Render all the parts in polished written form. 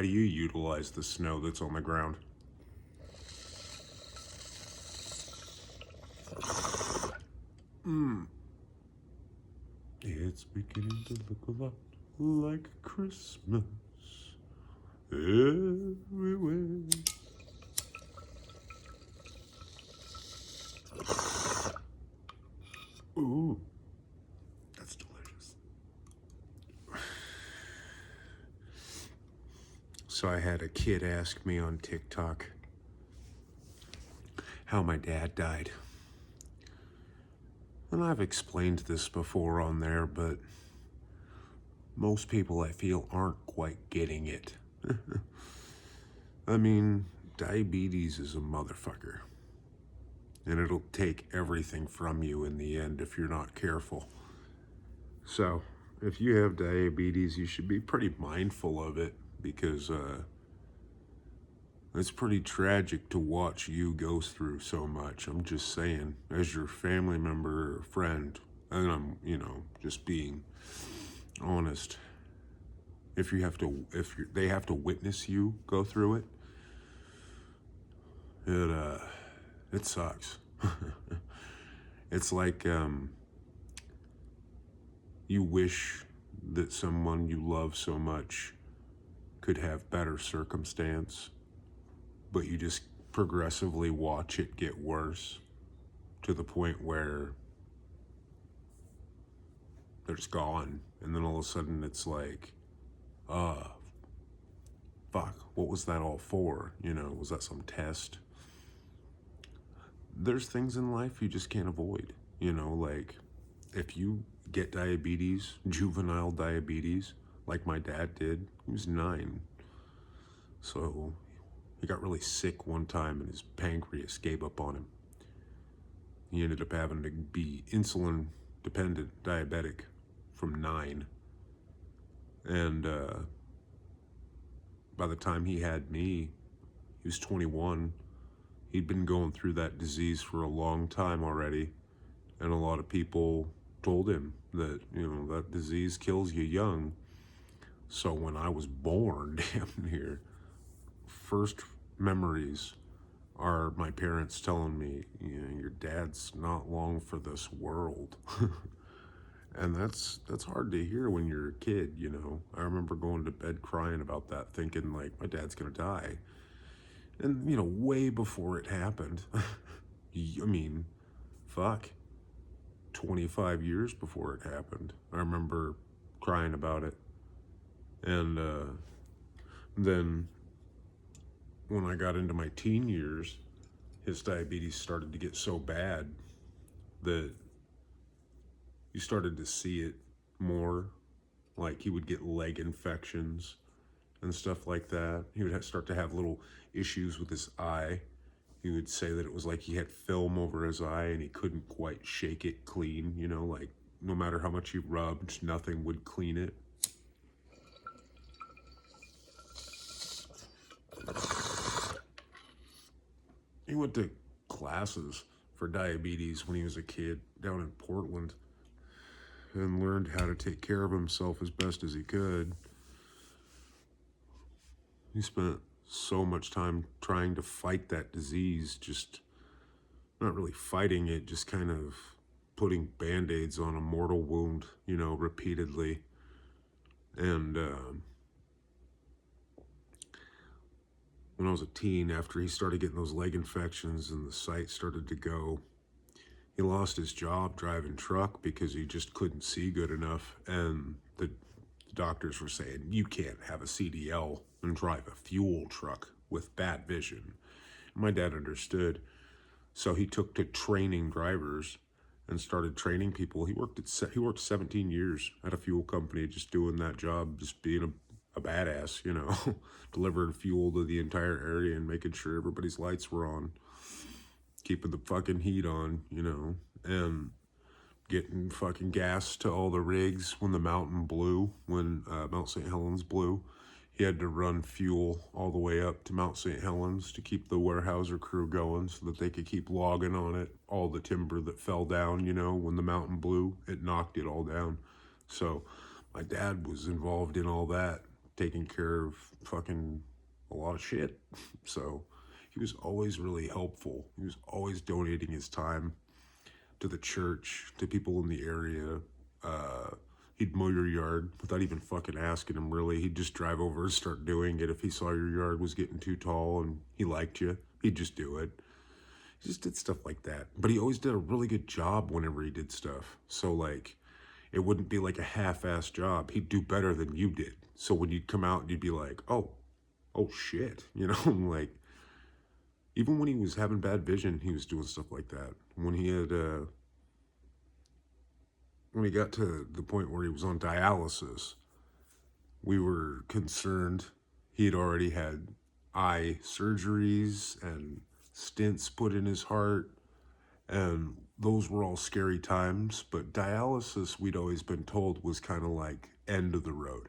How do you utilize the snow that's on the ground? It's beginning to look a lot like Christmas everywhere. Ooh, that's delicious. So I had a kid ask me on TikTok how my dad died. And I've explained this before on there, but most people I feel aren't quite getting it. I mean, diabetes is a motherfucker. And it'll take everything from you in the end if you're not careful. So, if you have diabetes, you should be pretty mindful of it because it's pretty tragic to watch you go through so much. I'm just saying, as your family member or friend, and I'm, just being honest. If they have to witness you go through it, it sucks. It's like you wish that someone you love so much could have better circumstance, but you just progressively watch it get worse to the point where they're just gone. And then all of a sudden it's like, fuck, what was that all for? Was that some test? There's things in life you just can't avoid. Like if you get diabetes, juvenile diabetes, like my dad did, he was 9. So he got really sick one time and his pancreas gave up on him. He ended up having to be insulin dependent diabetic from 9. And by the time he had me, he was 21. He'd been going through that disease for a long time already. And a lot of people told him that, that disease kills you young. So when I was born damn near, first memories are my parents telling me, your dad's not long for this world. And that's hard to hear when you're a kid, I remember going to bed crying about that, thinking like, my dad's gonna die. And, way before it happened. I mean, fuck, 25 years before it happened, I remember crying about it. And then when I got into my teen years, his diabetes started to get so bad that you started to see it more. Like he would get leg infections and stuff like that. He would start to have little issues with his eye. He would say that it was like he had film over his eye and he couldn't quite shake it clean, like no matter how much he rubbed, nothing would clean it. He went to classes for diabetes when he was a kid down in Portland and learned how to take care of himself as best as he could. He spent so much time trying to fight that disease, just not really fighting it, just kind of putting band-aids on a mortal wound, repeatedly. And when I was a teen, after he started getting those leg infections and the sight started to go, he lost his job driving truck because he just couldn't see good enough. And the doctors were saying, you can't have a CDL and drive a fuel truck with bad vision. And my dad understood. So he took to training drivers and started training people. He worked 17 years at a fuel company, just doing that job, just being a badass, delivering fuel to the entire area and making sure everybody's lights were on, keeping the fucking heat on, and getting fucking gas to all the rigs when the mountain blew, when Mount St. Helens blew. He had to run fuel all the way up to Mount St. Helens to keep the Weyerhaeuser crew going so that they could keep logging on it. All the timber that fell down, when the mountain blew, it knocked it all down. So my dad was involved in all that, taking care of fucking a lot of shit. So he was always really helpful. He was always donating his time to the church, to people in the area. He'd mow your yard without even fucking asking him, really. He'd just drive over and start doing it. If he saw your yard was getting too tall and he liked you, he'd just do it. He just did stuff like that. But he always did a really good job whenever he did stuff. So, like, it wouldn't be like a half-assed job. He'd do better than you did. So when you'd come out, you'd be like, oh shit. You know, like, even when he was having bad vision, he was doing stuff like that. When he had, when he got to the point where he was on dialysis, we were concerned. He had already had eye surgeries and stents put in his heart, and those were all scary times. But dialysis, we'd always been told, was kind of like end of the road.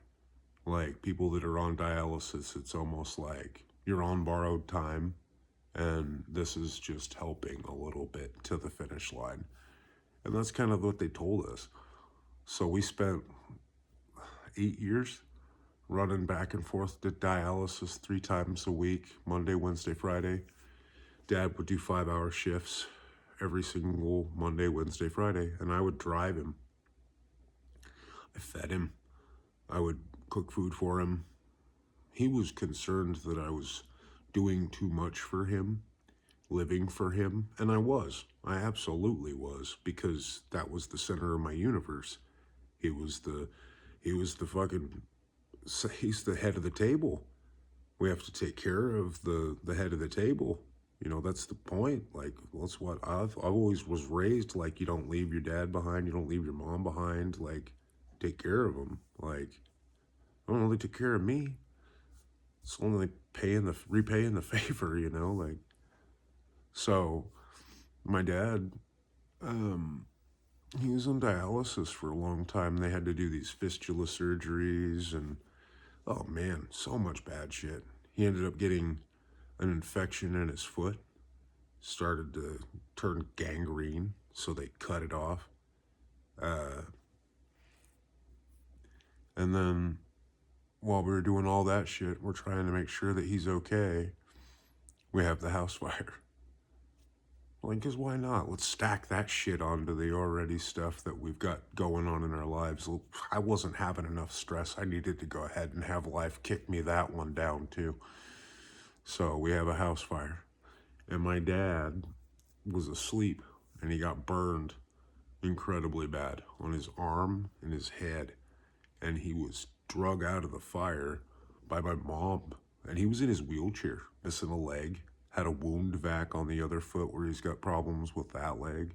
Like, people that are on dialysis, it's almost like you're on borrowed time, and this is just helping a little bit to the finish line. And that's kind of what they told us. So we spent 8 years running back and forth to dialysis 3 times a week, Monday, Wednesday, Friday. Dad would do 5-hour shifts every single Monday, Wednesday, Friday, and I would drive him. I fed him. I would cook food for him. He was concerned that I was doing too much for him, living for him, and I was. I absolutely was, because that was the center of my universe. He was the fucking, he's the head of the table. We have to take care of the head of the table. You know, that's the point. Like, that's what I've always was raised, like, you don't leave your dad behind, you don't leave your mom behind, like, take care of them. Like, I don't know, they took care of me. It's only like repaying the favor, you know, like. So my dad, he was on dialysis for a long time. They had to do these fistula surgeries and, oh man, so much bad shit. He ended up getting an infection in his foot, started to turn gangrene, so they cut it off. And then while we were doing all that shit, we're trying to make sure that he's okay. We have the house fire. Like, because why not? Let's stack that shit onto the already stuff that we've got going on in our lives. I wasn't having enough stress. I needed to go ahead and have life kick me that one down too. So we have a house fire. And my dad was asleep, and he got burned incredibly bad on his arm and his head. And he was drug out of the fire by my mom. And he was in his wheelchair, missing a leg. Had a wound vac on the other foot where he's got problems with that leg.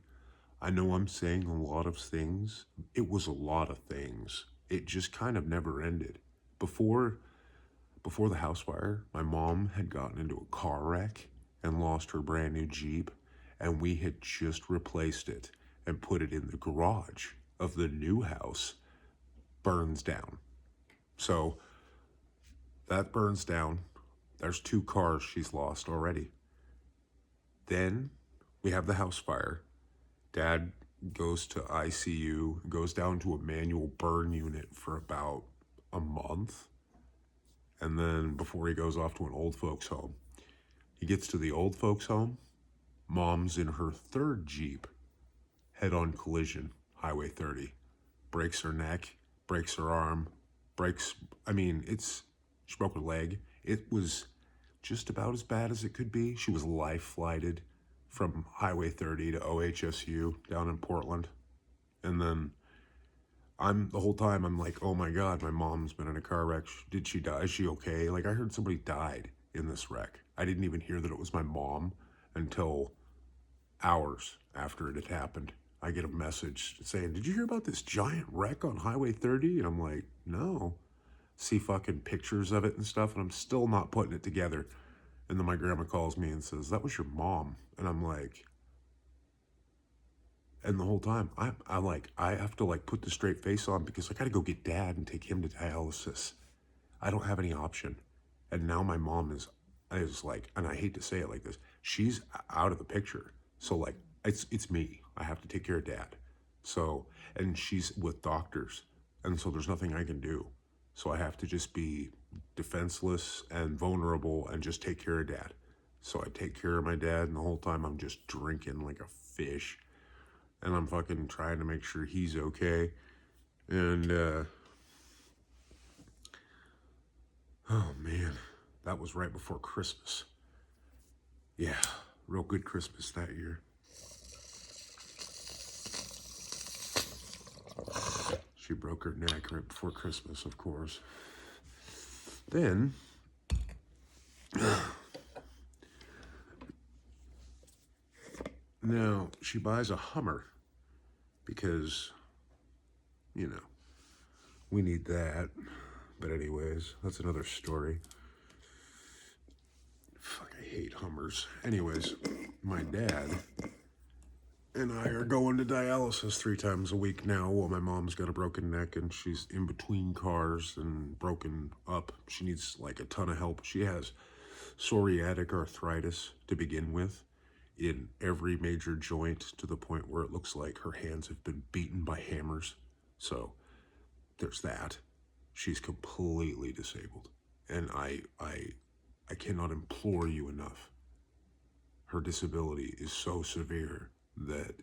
I know I'm saying a lot of things. It was a lot of things. It just kind of never ended. Before the house fire, my mom had gotten into a car wreck and lost her brand new Jeep, and we had just replaced it and put it in the garage of the new house. Burns down. So that burns down. There's 2 cars she's lost already. Then we have the house fire. Dad goes to ICU, goes down to a manual burn unit for about a month. And then before he goes off to an old folks home, he gets to the old folks home. Mom's in her 3rd Jeep, head-on collision, Highway 30. Breaks her neck, breaks her arm, she broke her leg. It was just about as bad as it could be. She was life-flighted from Highway 30 to OHSU down in Portland. And then the whole time I'm like, oh my God, my mom's been in a car wreck. Did she die? Is she okay? Like, I heard somebody died in this wreck. I didn't even hear that it was my mom until hours after it had happened. I get a message saying, did you hear about this giant wreck on Highway 30? And I'm like, no. See fucking pictures of it and stuff, and I'm still not putting it together. And then my grandma calls me and says, that was your mom. And I'm like, and the whole time, I have to like put the straight face on because I got to go get Dad and take him to dialysis. I don't have any option. And now my mom is like, and I hate to say it like this, she's out of the picture. So like, it's me. I have to take care of Dad. So, and she's with doctors. And so there's nothing I can do. So I have to just be defenseless and vulnerable and just take care of dad. So I take care of my dad, and the whole time I'm just drinking like a fish. And I'm fucking trying to make sure he's okay. And, oh man, that was right before Christmas. Yeah, real good Christmas that year. She broke her neck right before Christmas, of course. Then, now she buys a Hummer because, you know, we need that. But anyways, that's another story. Fuck, I hate Hummers. Anyways, my dad and I are going to dialysis 3 times a week now while my mom's got a broken neck and she's in between cars and broken up. She needs like a ton of help. She has psoriatic arthritis to begin with in every major joint to the point where it looks like her hands have been beaten by hammers. So there's that. She's completely disabled. And I cannot implore you enough. Her disability is so severe that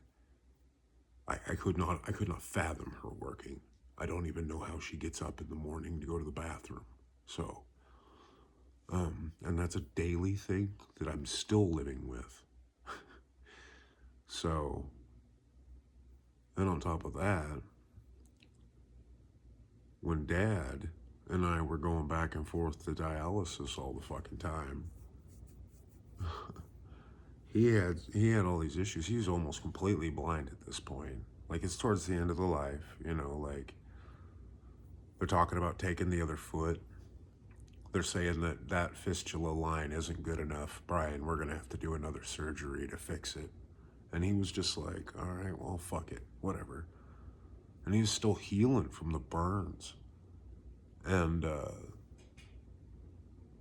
I could not fathom her working. I don't even know how she gets up in the morning to go to the bathroom. So, and that's a daily thing that I'm still living with. So, and on top of that, when Dad and I were going back and forth to dialysis all the fucking time, he had all these issues. He was almost completely blind at this point. Like, it's towards the end of the life, you know, like, they're talking about taking the other foot. They're saying that fistula line isn't good enough. Brian, we're gonna have to do another surgery to fix it. And he was just like, all right, well, fuck it, whatever. And he was still healing from the burns. And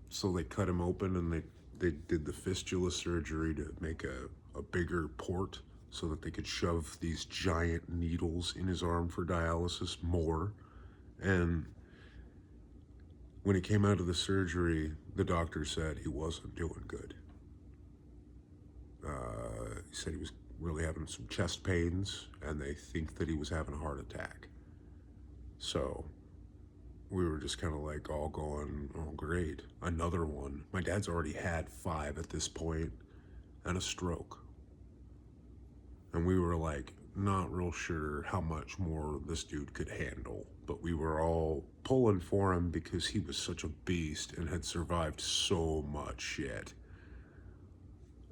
so they cut him open and they did the fistula surgery to make a bigger port so that they could shove these giant needles in his arm for dialysis more. And when he came out of the surgery, the doctor said he wasn't doing good. He said he was really having some chest pains, and they think that he was having a heart attack. So we were just kind of like all going, oh great, another one. My dad's already had 5 at this point, and a stroke. And we were like, not real sure how much more this dude could handle. But we were all pulling for him because he was such a beast and had survived so much shit.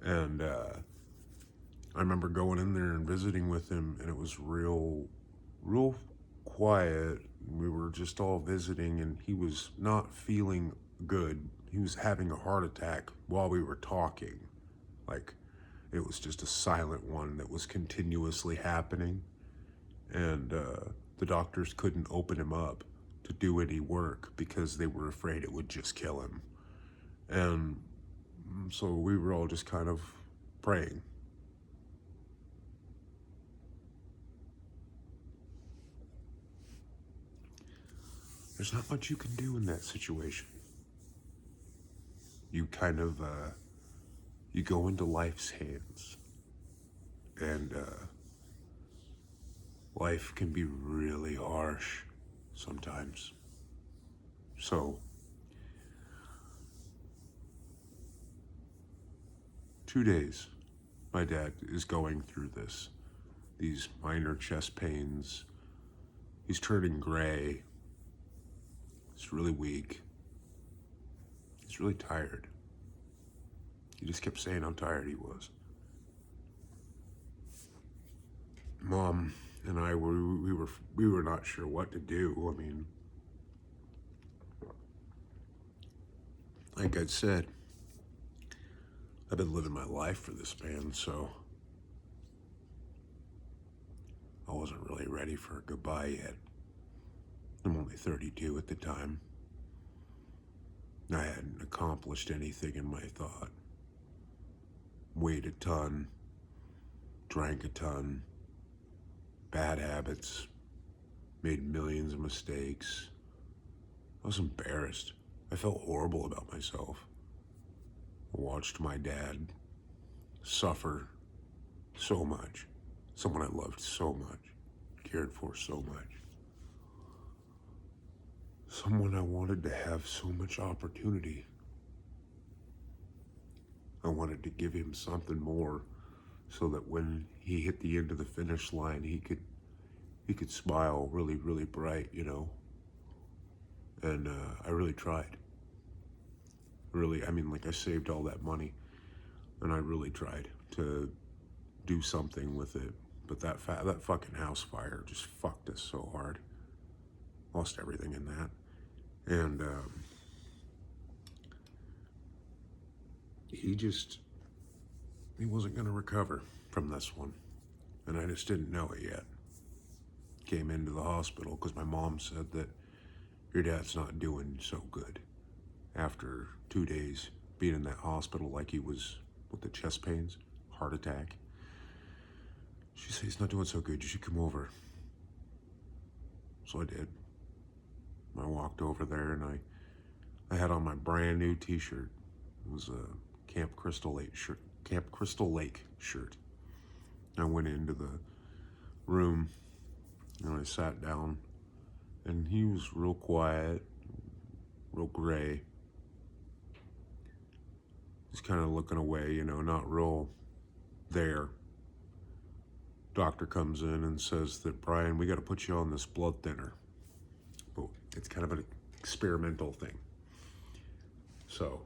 And I remember going in there and visiting with him, and it was real quiet. We were just all visiting, and he was not feeling good. He was having a heart attack while we were talking. Like, it was just a silent one that was continuously happening. And the doctors couldn't open him up to do any work because they were afraid it would just kill him. And so we were all just kind of praying. There's not much you can do in that situation. You kind of, you go into life's hands. And life can be really harsh sometimes. So, 2 days, my dad is going through these minor chest pains. He's turning gray. He's really weak. He's really tired. He just kept saying how tired he was. Mom and I we were not sure what to do. I mean, like I said, I've been living my life for this man, so I wasn't really ready for a goodbye yet. I'm only 32 at the time. I hadn't accomplished anything in my thought. Weighed a ton, drank a ton, bad habits, made millions of mistakes. I was embarrassed. I felt horrible about myself. I watched my dad suffer so much. Someone I loved so much, cared for so much. Someone I wanted to have so much opportunity. I wanted to give him something more so that when he hit the end of the finish line, he could smile really, really bright, you know. And I really tried. Really, I mean, like, I saved all that money, and I really tried to do something with it. But that fucking house fire just fucked us so hard. Lost everything in that, and he wasn't gonna recover from this one, and I just didn't know it yet. Came into the hospital because my mom said that your dad's not doing so good. After 2 days being in that hospital, like he was with the chest pains, heart attack. She said, he's not doing so good, you should come over. So I did. I walked over there and I had on my brand new t-shirt. It was a Camp Crystal Lake shirt. I went into the room and I sat down, and he was real quiet, real gray. He's kind of looking away, you know, not real there. Doctor comes in and says that, Brian, we got to put you on this blood thinner. But it's kind of an experimental thing. So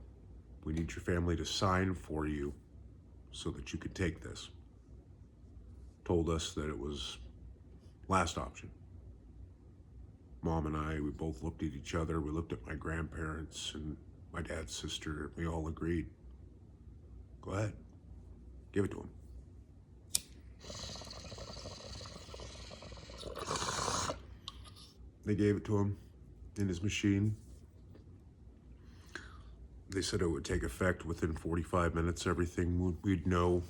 we need your family to sign for you so that you could take this. Told us that it was last option. Mom and I, we both looked at each other. We looked at my grandparents and my dad's sister. We all agreed. Go ahead. Give it to him. They gave it to him in his machine. They said it would take effect within 45 minutes. Everything, we'd know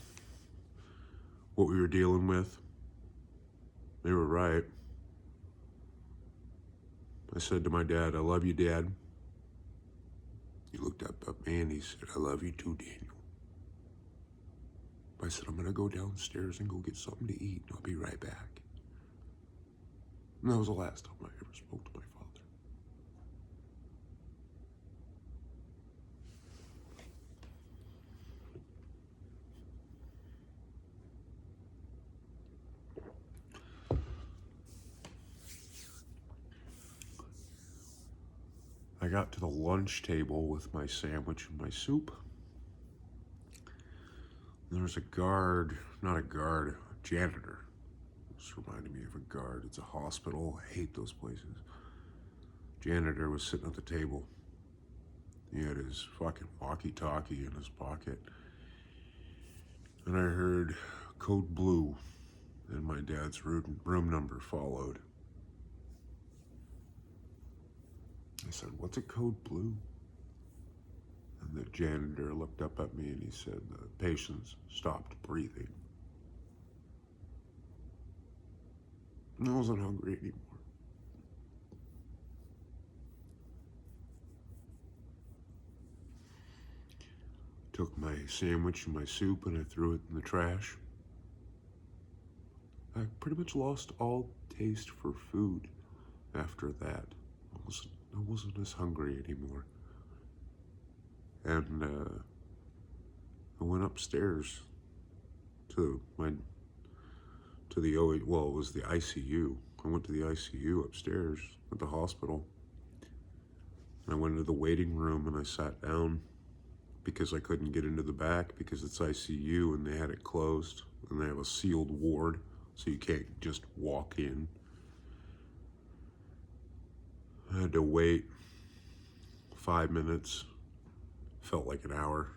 what we were dealing with. They were right. I said to my dad, I love you, Dad. He looked up at me and he said, I love you too, Daniel. I said, I'm gonna go downstairs and go get something to eat, and I'll be right back. And that was the last time I ever spoke to my father. I got to the lunch table with my sandwich and my soup. There was a guard, not a guard, a janitor. This reminded me of a guard. It's a hospital. I hate those places. Janitor was sitting at the table. He had his fucking walkie-talkie in his pocket. And I heard code blue, and my dad's room number followed. I said, what's a code blue? And the janitor looked up at me and he said, the patient's stopped breathing. And I wasn't hungry anymore. Took my sandwich and my soup and I threw it in the trash. I pretty much lost all taste for food after that. I wasn't as hungry anymore. And I went upstairs to the OE, well, it was the ICU. I went to the ICU upstairs at the hospital. And I went into the waiting room and I sat down because I couldn't get into the back because it's ICU and they had it closed and they have a sealed ward, so you can't just walk in. I had to wait 5 minutes. Felt like an hour.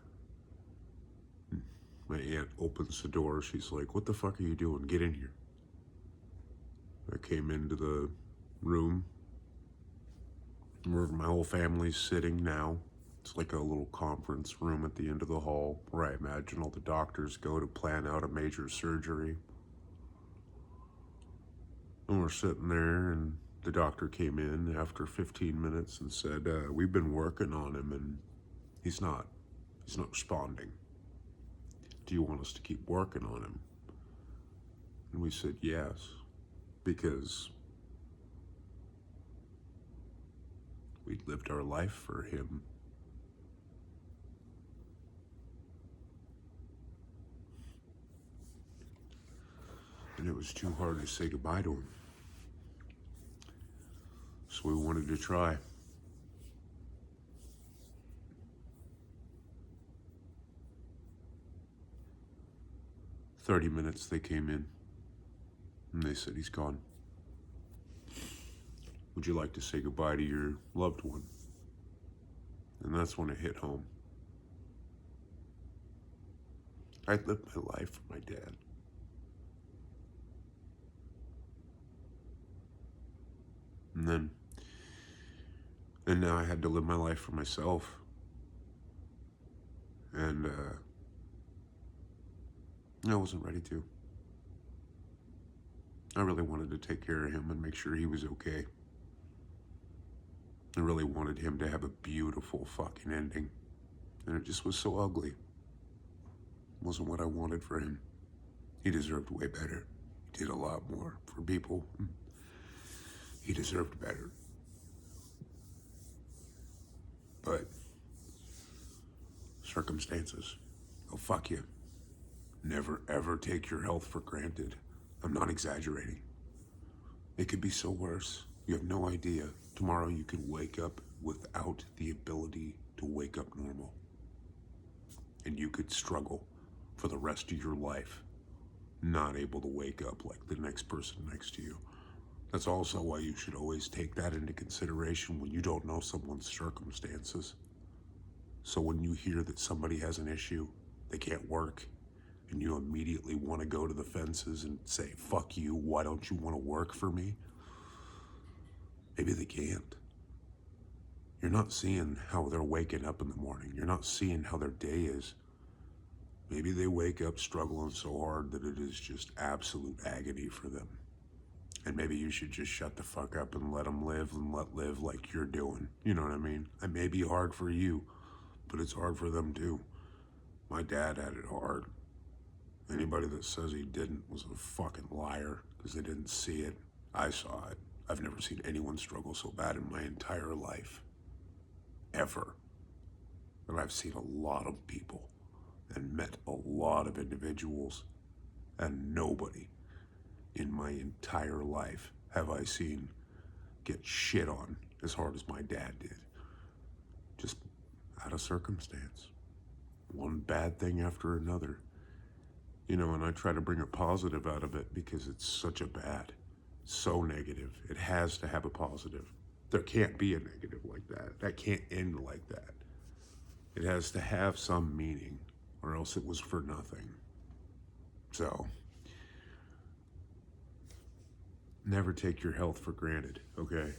My aunt opens the door. She's like, what the fuck are you doing? Get in here. I came into the room where my whole family's sitting now. It's like a little conference room at the end of the hall where I imagine all the doctors go to plan out a major surgery. And we're sitting there and the doctor came in after 15 minutes and said, we've been working on him and he's not responding. Do you want us to keep working on him? And we said yes, because we'd lived our life for him. And it was too hard to say goodbye to him. So we wanted to try. "30 minutes they came in and they said, he's gone. Would you like to say goodbye to your loved one?" And that's when it hit home. I'd lived my life for my dad. And now I had to live my life for myself. And I wasn't ready to. I really wanted to take care of him and make sure he was okay. I really wanted him to have a beautiful fucking ending. And it just was so ugly. It wasn't what I wanted for him. He deserved way better. He did a lot more for people. He deserved better. But circumstances, oh, fuck you. Never ever take your health for granted. I'm not exaggerating. It could be so worse. You have no idea. Tomorrow you could wake up without the ability to wake up normal. And you could struggle for the rest of your life, not able to wake up like the next person next to you. That's also why you should always take that into consideration when you don't know someone's circumstances. So when you hear that somebody has an issue, they can't work, and you immediately want to go to the fences and say, fuck you, why don't you want to work for me? Maybe they can't. You're not seeing how they're waking up in the morning. You're not seeing how their day is. Maybe they wake up struggling so hard that it is just absolute agony for them. And maybe you should just shut the fuck up and let them live and let live like you're doing. You know what I mean? It may be hard for you, but it's hard for them too. My dad had it hard. Anybody that says he didn't was a fucking liar because they didn't see it. I saw it. I've never seen anyone struggle so bad in my entire life. Ever. But I've seen a lot of people and met a lot of individuals, and nobody in my entire life have I seen get shit on as hard as my dad did. Just out of circumstance. One bad thing after another. You know, and I try to bring a positive out of it because it's such a bad, so negative. It has to have a positive. There can't be a negative like that. That can't end like that. It has to have some meaning, or else it was for nothing. So, never take your health for granted, okay?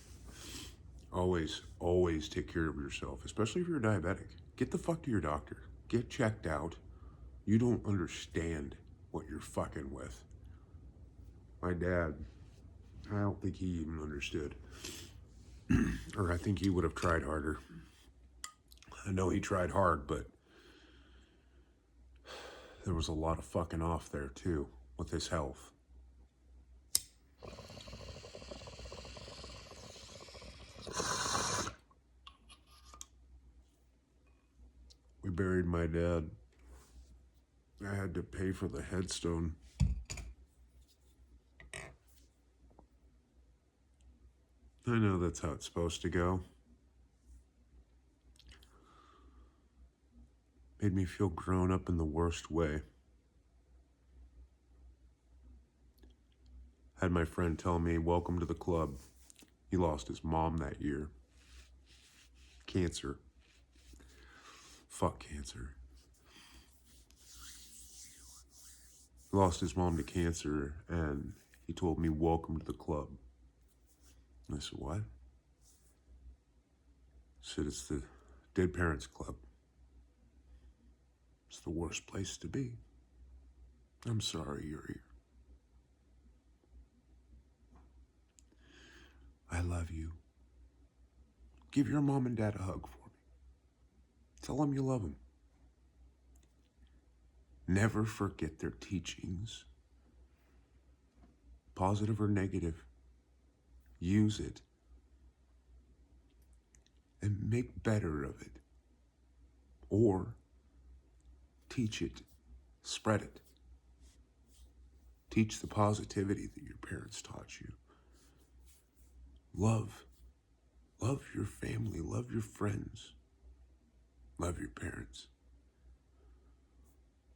Always, always take care of yourself, especially if you're diabetic. Get the fuck to your doctor. Get checked out. You don't understand what you're fucking with. My dad, I don't think he even understood. Or I think he would have tried harder. I know he tried hard, but there was a lot of fucking off there too with his health. We buried my dad. I had to pay for the headstone. I know that's how it's supposed to go. Made me feel grown up in the worst way. Had my friend tell me, welcome to the club. He lost his mom that year. Cancer. Fuck cancer. He lost his mom to cancer, and he told me, welcome to the club. And I said, what? He said, it's the Dead Parents Club. It's the worst place to be. I'm sorry you're here. I I love you. Give your mom and dad a hug for me. Tell them you love them. Never forget their teachings, positive or negative. Use it and make better of it. Or teach it, spread it. Teach the positivity that your parents taught you. Love your family, love your friends, love your parents.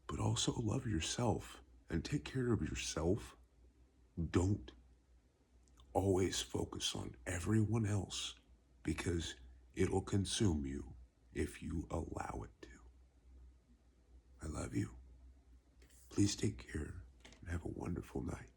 But also love yourself and take care of yourself. Don't always focus on everyone else because it'll consume you if you allow it to. I love you. Please take care and have a wonderful night.